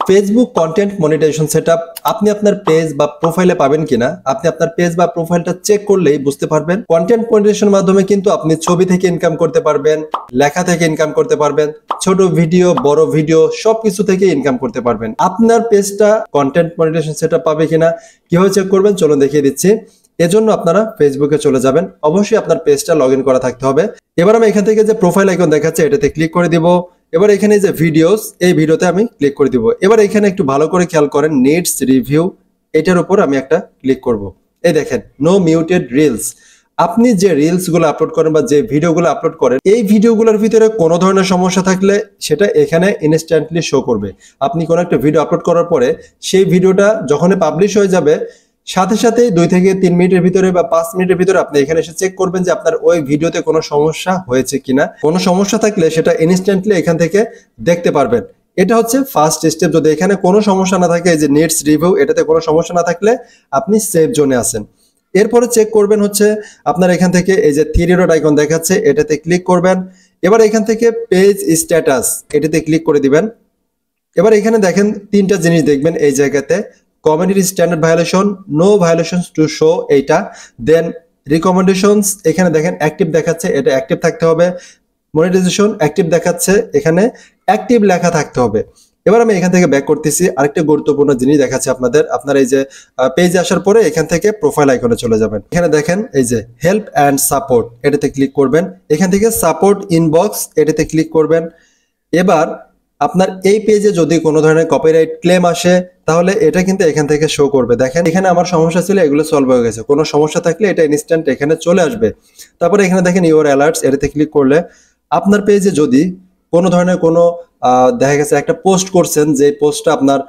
Facebook content monetization setup আপনি আপনার page বা প্রোফাইলে পাবেন কিনা, আপনি আপনার পেজ বা প্রোফাইলটা চেক করলেই বুঝতে পারবেন। কন্টেন্ট মনিটাইজেশনের মাধ্যমে কিন্তু আপনি ছবি থেকে ইনকাম করতে পারবেন, লেখা থেকে ইনকাম করতে পারবেন, ছোট ভিডিও বড় ভিডিও সবকিছু থেকে ইনকাম করতে পারবেন। আপনার পেজটা কন্টেন্ট মনিটাইজেশন সেটআপ পাবে কিনা কিভাবে চেক করবেন চলুন দেখিয়ে দিচ্ছি। এজন্য আপনারা ফেসবুকে চলে যাবেন, অবশ্যই আপনার পেজটা লগইন করা থাকতে হবে। এবার আমি এখান থেকে যে প্রোফাইল আইকন দেখাচ্ছে এটাতে ক্লিক করে দিব। এবার এখানে যে ভিডিওস, এই ভিডিওতে আমি ক্লিক করে দিব। এবার এখানে একটু ভালো করে খেয়াল করেন, নিডস রিভিউ, এটার উপর আমি একটা ক্লিক করব। এই দেখেন নো মিউটেড রিলস। আপনি যে রিলস গুলো আপলোড করেন বা যে ভিডিওগুলো আপলোড করেন, এই ভিডিওগুলোর ভিতরে কোনো ধরনের সমস্যা থাকলে সেটা এখানে ইনস্ট্যান্টলি শো করবে। আপনি কোনো একটা ভিডিও আপলোড করার পরে সেই ভিডিওটা যখন পাবলিশ হয়ে যাবে, সাথে সাথে 2 থেকে 3 মিনিটের ভিতরে বা 5 মিনিটের ভিতরে আপনি এখানে এসে চেক করবেন যে আপনার ওই ভিডিওতে কোনো সমস্যা হয়েছে কিনা। কোনো সমস্যা থাকলে সেটা ইনস্ট্যান্টলি এখান থেকে দেখতে পারবেন। এটা হচ্ছে ফার্স্ট স্টেপ। যদি এখানে কোনো সমস্যা না থাকে, এই যে নেটস রিভিউ, এটাতে কোনো সমস্যা না থাকলে আপনি সেভ জোনে আছেন। এরপরে চেক করবেন হচ্ছে আপনার এখান থেকে এই যে 3 ডট আইকন দেখাচ্ছে, এটাতে ক্লিক করবেন। এবার এখান থেকে পেজ স্ট্যাটাস, এটাতে ক্লিক করে দিবেন। এবার এখানে দেখেন 3টা জিনিস দেখবেন এই জায়গাতে, community standard violation, no violations to show, এইটা। দেন রিকমেন্ডেশনস, এখানে দেখেন অ্যাক্টিভ দেখাচ্ছে, এটা অ্যাক্টিভ থাকতে হবে। মনিটাইজেশন অ্যাক্টিভ দেখাচ্ছে, এখানে অ্যাক্টিভ লেখা থাকতে হবে। এবার আমি এখান থেকে ব্যাক করতেছি, আরেকটা গুরুত্বপূর্ণ জিনিস দেখাচ্ছে আপনাদের। আপনার এই যে পেজে আসার পরে এখান থেকে প্রোফাইল আইকনে চলে যাবেন। এখানে দেখেন এই যে হেল্প অ্যান্ড সাপোর্ট, এটাতে ক্লিক করবেন। এখান থেকে সাপোর্ট ইনবক্স, এটাতে ক্লিক করবেন। এবার আপনার এই পেজে যদি কোনো ধরনের কপিরাইট ক্লেম আসে তাহলে এটা কিন্তু এখান থেকে শো করবে। দেখেন এখানে আমার সমস্যা ছিল, এগুলো সলভ হয়ে গেছে। কোনো সমস্যা থাকলে এটা ইনস্ট্যান্ট এখানে চলে আসবে। তারপরে এখানে দেখেন ইউর অ্যালার্টস, এটাতে ক্লিক করলে আপনার পেজে যদি কোনো ধরনের কোনো দেখা গেছে একটা পোস্ট করছেন, যে পোস্টটা আপনার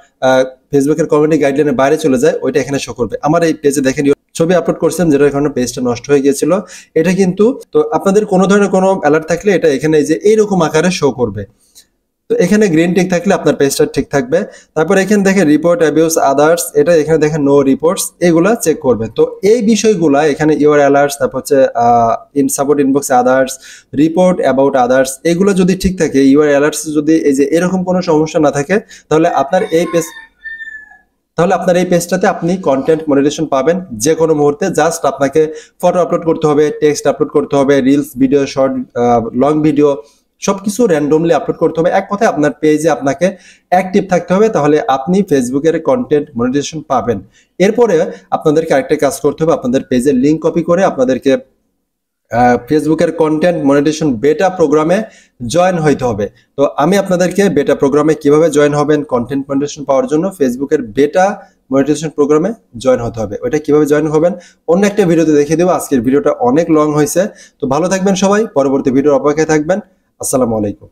ফেসবুকের কমিউনিটি গাইডলাইনের বাইরে চলে যায়, ওইটা এখানে শো করবে। আমার এই পেজে দেখেন ছবি আপলোড করছেন যেটার কারণে পেজটা নষ্ট হয়ে গিয়েছিল, এটা কিন্তু। তো আপনাদের কোনো ধরনের কোনো অ্যালার্ট থাকলে এটা এখানে এই যে এইরকম আকারে শো করবে। তো এখানে গ্রিন টিক থাকলে আপনার পেজটা ঠিক থাকবে। তারপর এখানে দেখেন রিপোর্ট অ্যাবিউজ আদার্স, এটা এখানে দেখেন নো রিপোর্টস, এগুলা চেক করবে। তো এই বিষয়গুলা এখানে ইউর অ্যালার্টস, তারপর হচ্ছে in support inbox others, report about others, এগুলো যদি ঠিক থাকে, ইউর অ্যালার্টস যদি এই যে এরকম কোনো সমস্যা না থাকে, তাহলে আপনার এই পেজটাতে আপনি কন্টেন্ট মনিটাইজেশন পাবেন যে কোনো মুহূর্তে। জাস্ট আপনাকে ফটো আপলোড করতে হবে, টেক্সট আপলোড করতে হবে, reels video, short, long video, সবকিছু র্যান্ডমলি আপলোড করতে হবে। এক কথায় আপনার পেজে আপনাকে অ্যাক্টিভ থাকতে হবে, তাহলে আপনি ফেসবুকের কন্টেন্ট মনিটাইজেশন পাবেন। এরপরে আপনাদেরকে আরেকটা কাজ করতে হবে, আপনাদের পেজের লিঙ্ক কপি করে আপনাদেরকে ফেসবুকের কন্টেন্ট মনিটাইজেশন বেটা প্রোগ্রামে জয়েন হইতে হবে। তো আমি আপনাদেরকে বেটা প্রোগ্রামে কিভাবে জয়েন হবেন কন্টেন্ট মনিটাইজেশন পাওয়ার জন্য, ফেসবুকের বেটা মনিটাইজেশন প্রোগ্রামে জয়েন হতে হবে। ওইটা কিভাবে জয়েন হবেন অন্য একটা ভিডিওতে দেখিয়ে দেবো। আজকের ভিডিওটা অনেক লং হয়েছে। তো ভালো থাকবেন সবাই, পরবর্তী ভিডিওর অপেক্ষায় থাকবেন। আসসালামু আলাইকুম।